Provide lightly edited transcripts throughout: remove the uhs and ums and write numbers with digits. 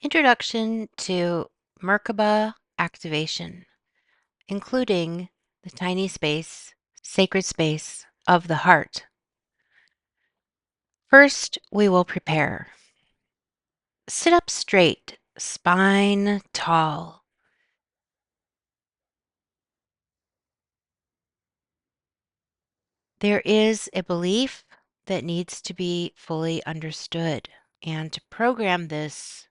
Introduction to MerKaBa Activation, including the tiny space, sacred space of the heart. First, we will prepare. Sit up straight, spine tall. There is a belief that needs to be fully understood, and to program this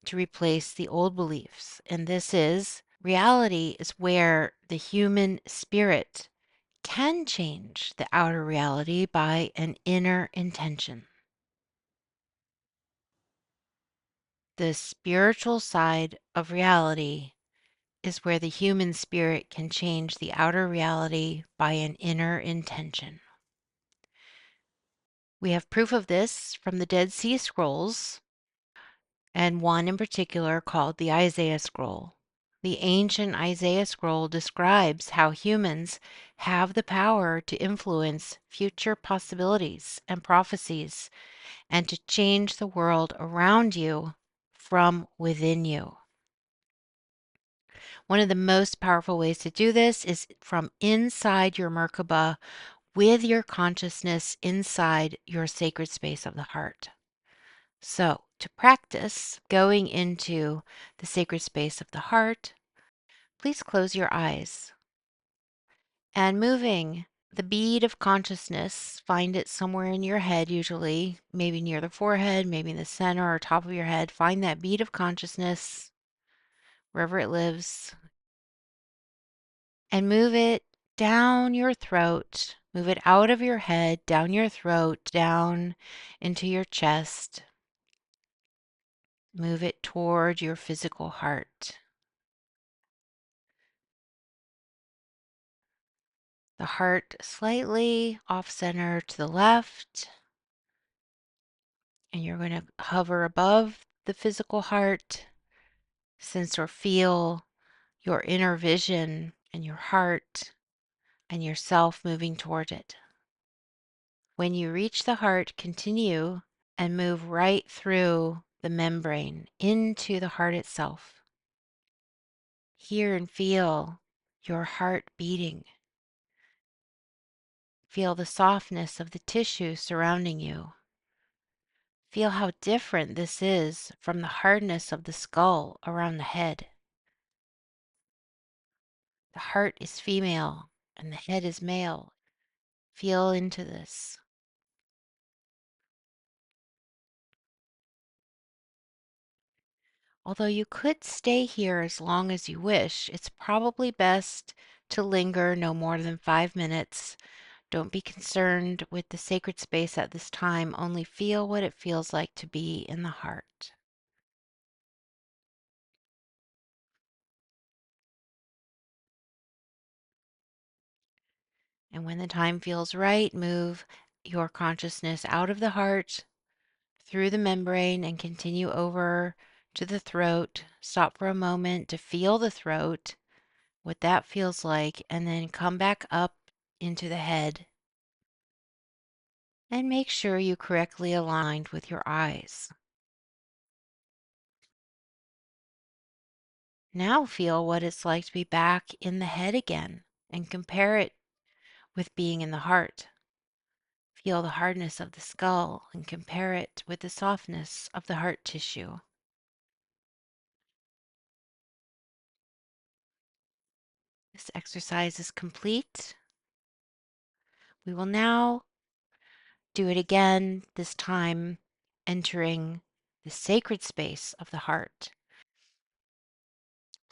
to replace the old beliefs. And this is reality is where the human spirit can change the outer reality by an inner intention. The spiritual side of reality is where the human spirit can change the outer reality by an inner intention. We have proof of this from the Dead Sea Scrolls, and one in particular called the Isaiah Scroll. The ancient Isaiah Scroll describes how humans have the power to influence future possibilities and prophecies and to change the world around you from within you. One of the most powerful ways to do this is from inside your Merkabah with your consciousness inside your sacred space of the heart. So, to practice going into the sacred space of the heart, please close your eyes and moving the bead of consciousness, find it somewhere in your head, usually, maybe near the forehead, maybe in the center or top of your head. Find that bead of consciousness wherever it lives and move it down your throat. Move it out of your head, down your throat, down into your chest. Move it toward your physical heart. The heart slightly off center to the left. And you're going to hover above the physical heart, sense or feel your inner vision and your heart and yourself moving toward it. When you reach the heart, continue and move right through the membrane into the heart itself. Hear and feel your heart beating. Feel the softness of the tissue surrounding you. Feel how different this is from the hardness of the skull around the head. The heart is female and the head is male. Feel into this. Although you could stay here as long as you wish, it's probably best to linger no more than 5 minutes. Don't be concerned with the sacred space at this time, only feel what it feels like to be in the heart. And when the time feels right, move your consciousness out of the heart, through the membrane, and continue over to the throat. Stop for a moment to feel the throat, what that feels like, and then come back up into the head. And make sure you correctly aligned with your eyes. Now feel what it's like to be back in the head again and compare it with being in the heart. Feel the hardness of the skull and compare it with the softness of the heart tissue. This exercise is complete. We will now do it again, this time entering the sacred space of the heart.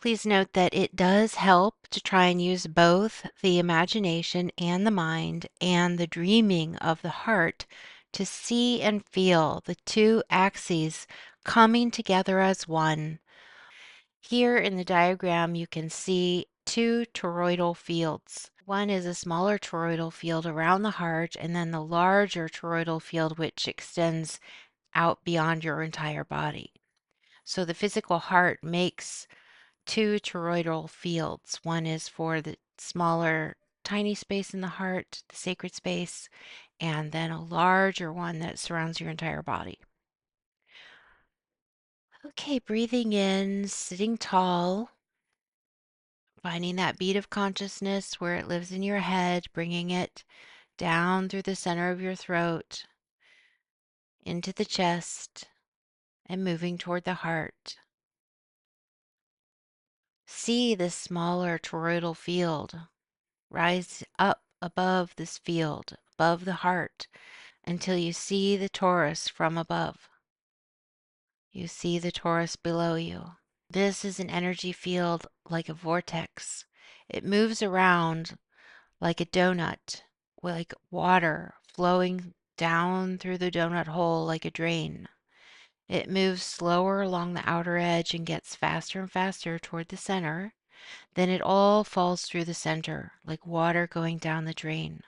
Please note that it does help to try and use both the imagination and the mind and the dreaming of the heart to see and feel the two axes coming together as one. Here in the diagram, you can see two toroidal fields. One is a smaller toroidal field around the heart, and then the larger toroidal field, which extends out beyond your entire body. So the physical heart makes two toroidal fields. One is for the smaller, tiny space in the heart, the sacred space, and then a larger one that surrounds your entire body. Okay, breathing in, sitting tall, finding that beat of consciousness where it lives in your head, bringing it down through the center of your throat, into the chest, and moving toward the heart. See this smaller toroidal field. Rise up above this field, above the heart, until you see the torus from above. You see the torus below you. This is an energy field like a vortex. It moves around like a donut, like water flowing down through the donut hole like a drain. It moves slower along the outer edge and gets faster and faster toward the center. Then it all falls through the center, like water going down the drain.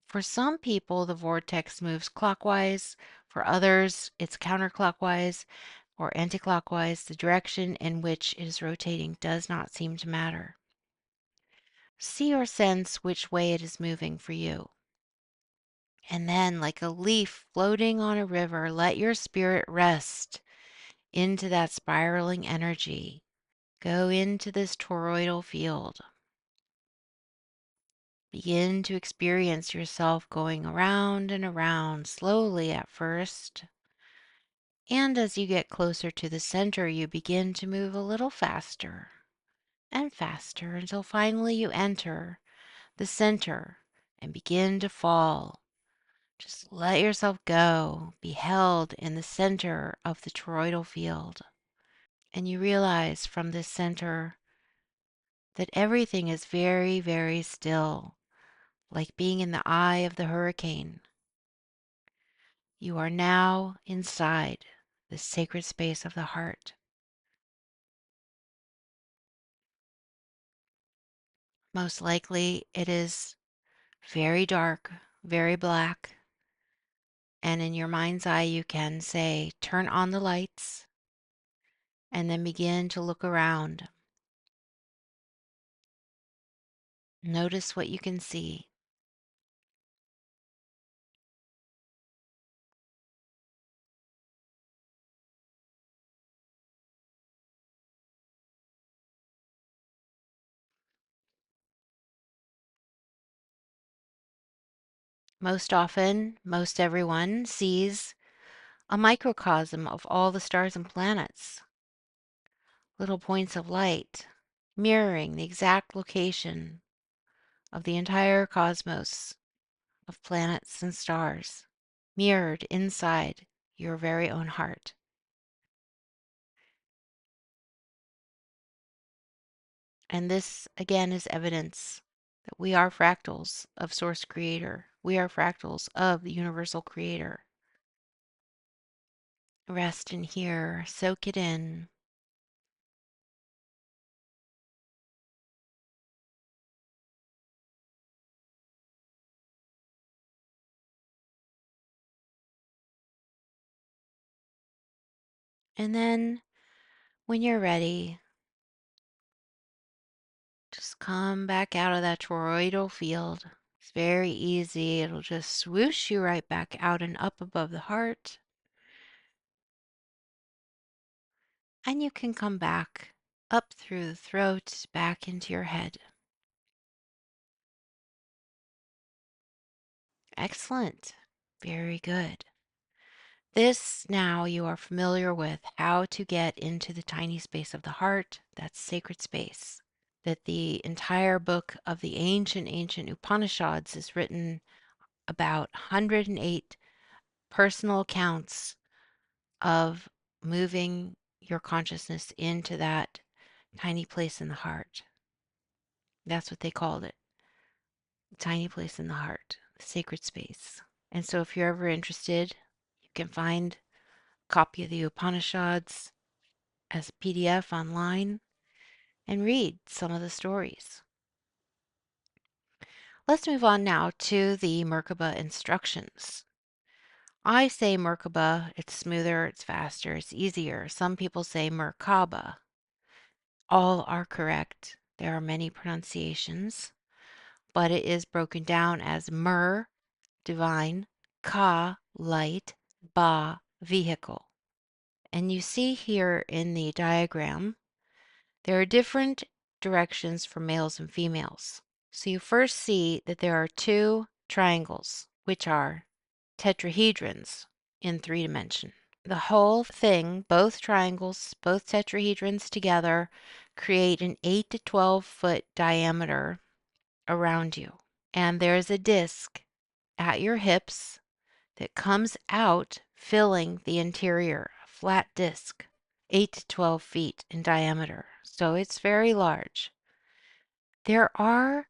For some people, the vortex moves clockwise. For others, it's counterclockwise or anticlockwise. The direction in which it is rotating does not seem to matter. See or sense which way it is moving for you. And then, like a leaf floating on a river, let your spirit rest into that spiraling energy. Go into this toroidal field. Begin to experience yourself going around and around, slowly at first. And as you get closer to the center, you begin to move a little faster and faster until finally you enter the center and begin to fall. Just let yourself go, be held in the center of the toroidal field. And you realize from this center that everything is very, very still, like being in the eye of the hurricane. You are now inside the sacred space of the heart. Most likely it is very dark, very black, and in your mind's eye you can say, turn on the lights, and then begin to look around. Notice what you can see. Most often, most everyone sees a microcosm of all the stars and planets, little points of light, mirroring the exact location of the entire cosmos of planets and stars, mirrored inside your very own heart. And this, again, is evidence that we are fractals of Source Creator. We are fractals of the Universal Creator. Rest in here, soak it in. And then, when you're ready, just come back out of that toroidal field. It's very easy. It'll just swoosh you right back out and up above the heart. And you can come back up through the throat, back into your head. Excellent. Very good. This now you are familiar with how to get into the tiny space of the heart, that sacred space. That the entire book of the ancient Upanishads is written about 108 personal accounts of moving your consciousness into that tiny place in the heart. That's what they called it, the tiny place in the heart, the sacred space. And so if you're ever interested, you can find a copy of the Upanishads as a PDF online and read some of the stories. Let's move on now to the Merkabah instructions. I say Merkabah, it's smoother, it's faster, it's easier. Some people say MerKaBa. All are correct. There are many pronunciations, but it is broken down as Mer, divine, Ka, light, Ba, vehicle. And you see here in the diagram, there are different directions for males and females. So you first see that there are two triangles, which are tetrahedrons in 3 dimension. The whole thing, both triangles, both tetrahedrons together, create an 8 to 12 foot diameter around you. And there's a disc at your hips that comes out, filling the interior, a flat disc, 8 to 12 feet in diameter. So it's very large. There are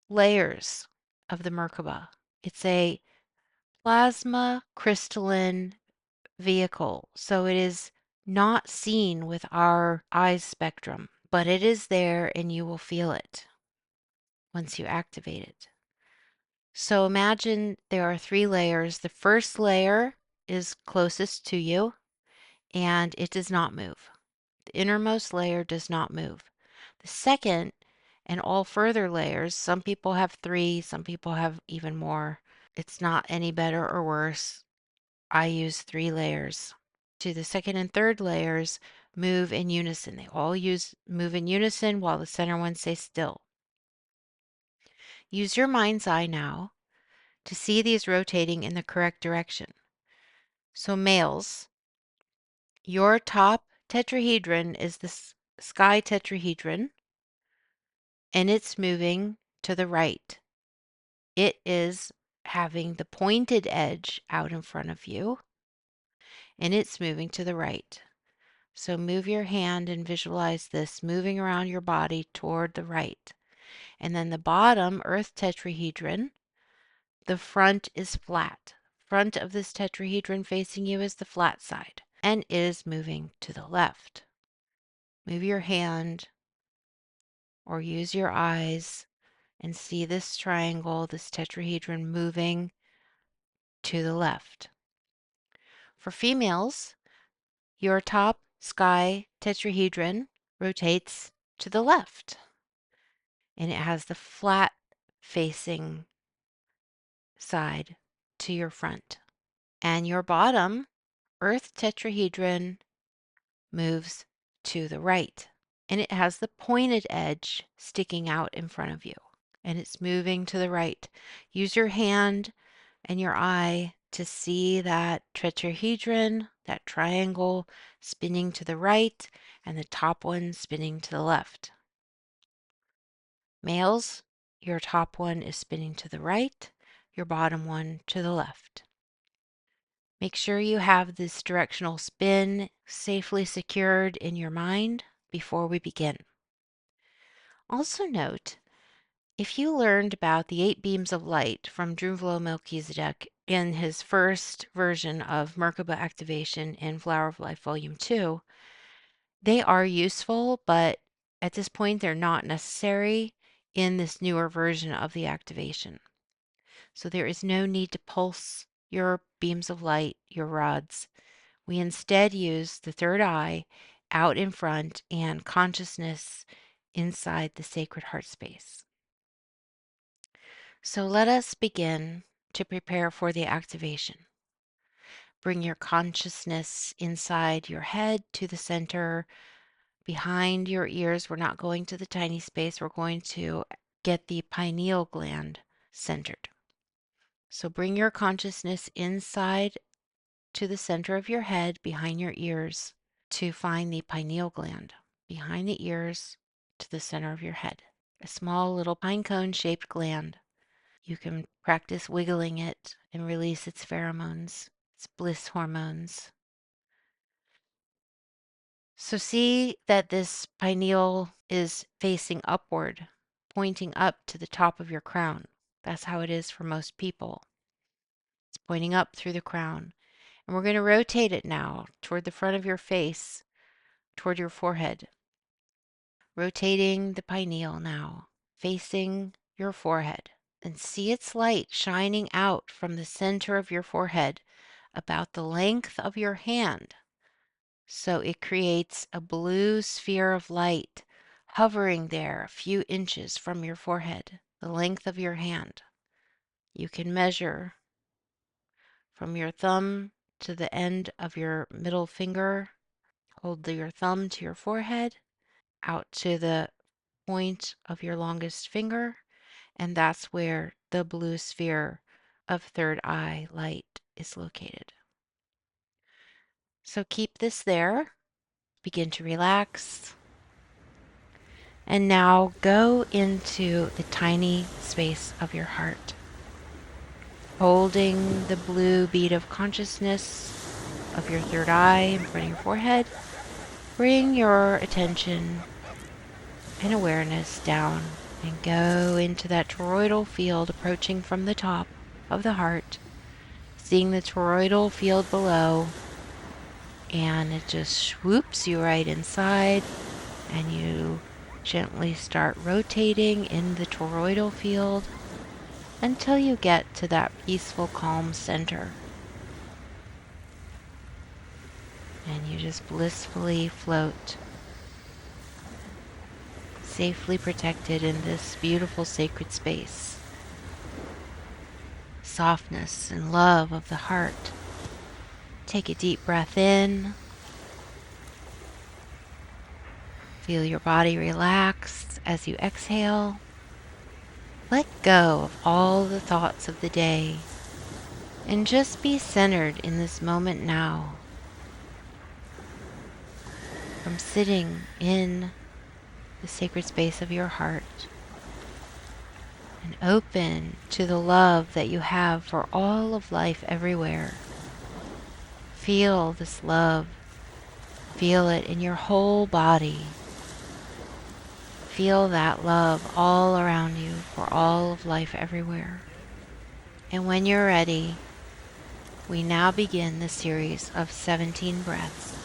layers of the Merkabah. It's a plasma crystalline vehicle, so it is not seen with our eyes spectrum, but it is there and you will feel it once you activate it. So imagine there are 3 layers. The first layer is closest to you and it does not move. The innermost layer does not move. The second and all further layers, some people have 3, some people have even more. It's not any better or worse. I use 3 layers. To the second and third layers move in unison. They all move in unison while the center one stays still. Use your mind's eye now to see these rotating in the correct direction. So males, your top tetrahedron is the sky tetrahedron, and it's moving to the right. It is having the pointed edge out in front of you, and it's moving to the right. So move your hand and visualize this moving around your body toward the right. And then the bottom, earth tetrahedron, the front is flat. Front of this tetrahedron facing you is the flat side, and it is moving to the left. Move your hand or use your eyes and see this triangle, this tetrahedron moving to the left. For females, your top sky tetrahedron rotates to the left, and it has the flat facing side to your front. And your bottom earth tetrahedron moves to the right, and it has the pointed edge sticking out in front of you, and it's moving to the right. Use your hand and your eye to see that tetrahedron, that triangle, spinning to the right, and the top one spinning to the left. Males, your top one is spinning to the right, your bottom one to the left. Make sure you have this directional spin safely secured in your mind before we begin. Also note, if you learned about the 8 beams of light from Drunvalo Melchizedek in his first version of MerKaBa Activation in Flower of Life Volume 2, they are useful, but at this point they're not necessary in this newer version of the activation. So there is no need to pulse your beams of light, your rods. We instead use the third eye out in front and consciousness inside the sacred heart space. So let us begin to prepare for the activation. Bring your consciousness inside your head to the center, behind your ears. We're not going to the tiny space. We're going to get the pineal gland centered. So bring your consciousness inside to the center of your head, behind your ears, to find the pineal gland, behind the ears to the center of your head. A small little pine cone shaped gland. You can practice wiggling it and release its pheromones, its bliss hormones. So see that this pineal is facing upward, pointing up to the top of your crown. That's how it is for most people. It's pointing up through the crown. And we're going to rotate it now toward the front of your face, toward your forehead. Rotating the pineal now, facing your forehead. And see its light shining out from the center of your forehead about the length of your hand. So it creates a blue sphere of light hovering there a few inches from your forehead, the length of your hand. You can measure from your thumb to the end of your middle finger Hold your thumb to your forehead, out to the point of your longest finger, and that's where the blue sphere of third eye light is located. So keep this there. Begin to relax. And now go into the tiny space of your heart, holding the blue bead of consciousness of your third eye in front of your forehead. Bring your attention and awareness down and go into that toroidal field approaching from the top of the heart, seeing the toroidal field below, and it just swoops you right inside, and you gently start rotating in the toroidal field until you get to that peaceful, calm center. And you just blissfully float, safely protected in this beautiful sacred space. Softness and love of the heart. Take a deep breath in. Feel your body relax as you exhale. Let go of all the thoughts of the day and just be centered in this moment now. From sitting in the sacred space of your heart and open to the love that you have for all of life everywhere. Feel this love. Feel it in your whole body. Feel that love all around you for all of life everywhere. And when you're ready, we now begin the series of 17 breaths.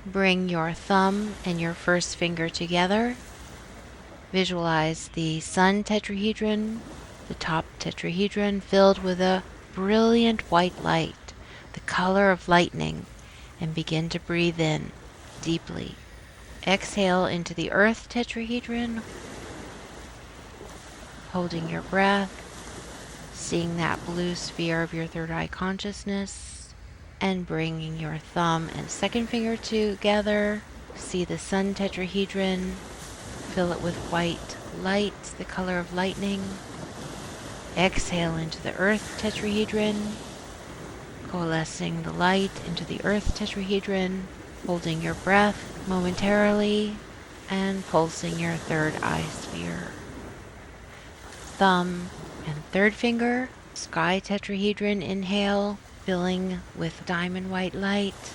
Bring your thumb and your first finger together. Visualize the sun tetrahedron, the top tetrahedron filled with a brilliant white light, the color of lightning, and begin to breathe in deeply. Exhale into the earth tetrahedron, holding your breath, seeing that blue sphere of your third eye consciousness, and bringing your thumb and second finger together. See the sun tetrahedron, fill it with white light, the color of lightning. Exhale into the earth tetrahedron, coalescing the light into the earth tetrahedron, holding your breath momentarily, and pulsing your third eye sphere. Thumb and third finger, sky tetrahedron, inhale, filling with diamond white light,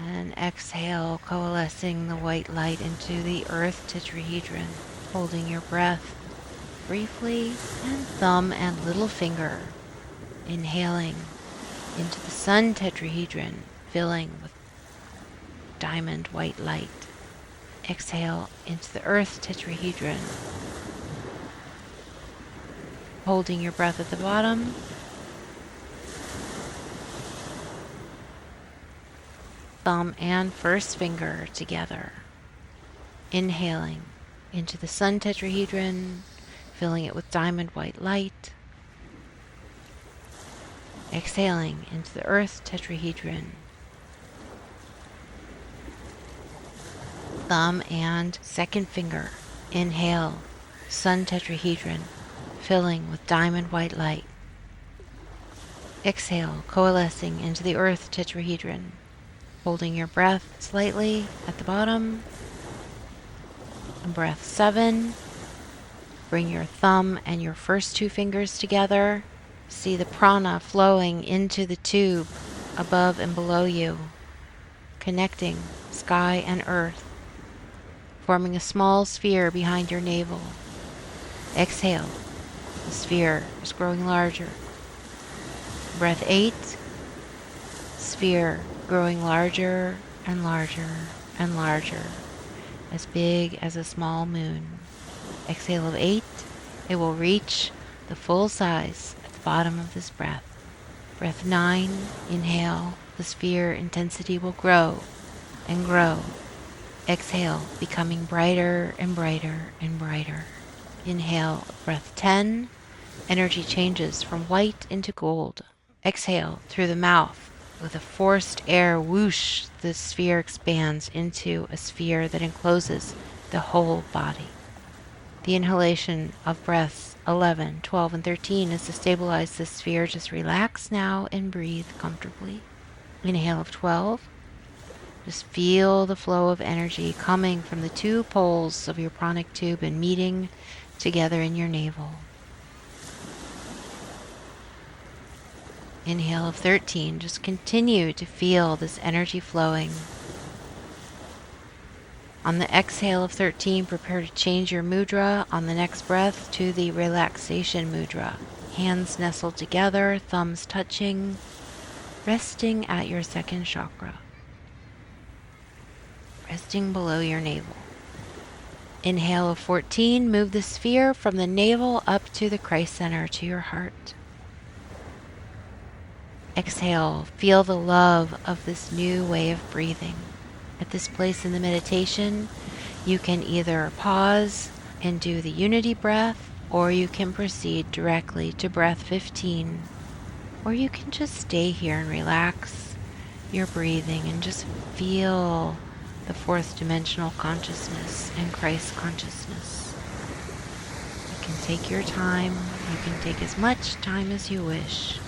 and exhale, coalescing the white light into the earth tetrahedron, holding your breath briefly, and thumb and little finger, inhaling into the sun tetrahedron, filling with diamond white light. Exhale into the earth tetrahedron, holding your breath at the bottom. Thumb and first finger together, inhaling into the sun tetrahedron, filling it with diamond white light. Exhaling into the earth tetrahedron. Thumb and second finger, inhale, sun tetrahedron, filling with diamond white light. Exhale, coalescing into the earth tetrahedron, holding your breath slightly at the bottom. And breath 7. Bring your thumb and your first two fingers together. See the prana flowing into the tube above and below you, connecting sky and earth, forming a small sphere behind your navel. Exhale. The sphere is growing larger. Breath 8. Sphere growing larger and larger and larger, as big as a small moon. Exhale of 8. It will reach the full size at the bottom of this breath. Breath 9. Inhale. The sphere intensity will grow and grow. Exhale, becoming brighter and brighter and brighter. Inhale, breath 10. Energy changes from white into gold. Exhale through the mouth. With a forced air whoosh, the sphere expands into a sphere that encloses the whole body. The inhalation of breaths 11, 12, and 13 is to stabilize the sphere. Just relax now and breathe comfortably. Inhale of 12. Just feel the flow of energy coming from the two poles of your pranic tube and meeting together in your navel. Inhale of 13. Just continue to feel this energy flowing. On the exhale of 13, prepare to change your mudra on the next breath to the relaxation mudra. Hands nestled together, thumbs touching, resting at your second chakra, resting below your navel. Inhale of 14, move the sphere from the navel up to the Christ center, to your heart. Exhale, feel the love of this new way of breathing. At this place in the meditation, you can either pause and do the unity breath, or you can proceed directly to breath 15, or you can just stay here and relax your breathing and just feel the fourth dimensional consciousness and Christ consciousness. You can take your time. You can take as much time as you wish.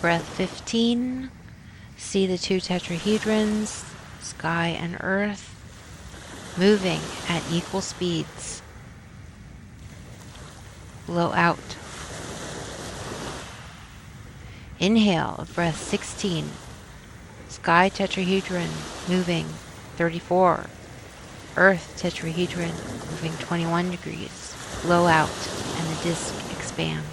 Breath 15, see the two tetrahedrons, sky and earth, moving at equal speeds. Blow out. Inhale of breath 16, sky tetrahedron moving 34, earth tetrahedron moving 21 degrees. Blow out and the disk expands.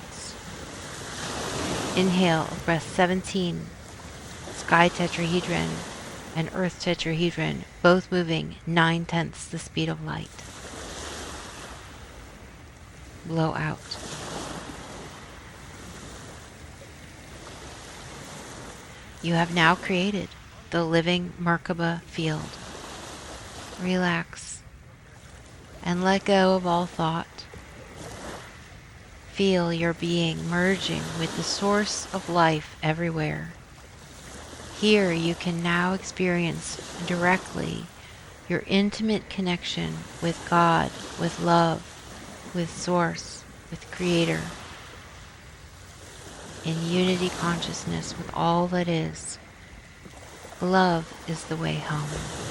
Inhale of breath 17, sky tetrahedron and earth tetrahedron both moving 9/10 the speed of light. Blow out. You have now created the living Merkabah field. Relax and let go of all thought. Feel your being merging with the source of life everywhere. Here you can now experience directly your intimate connection with God, with love, with Source, with Creator, in unity consciousness with all that is. Love is the way home.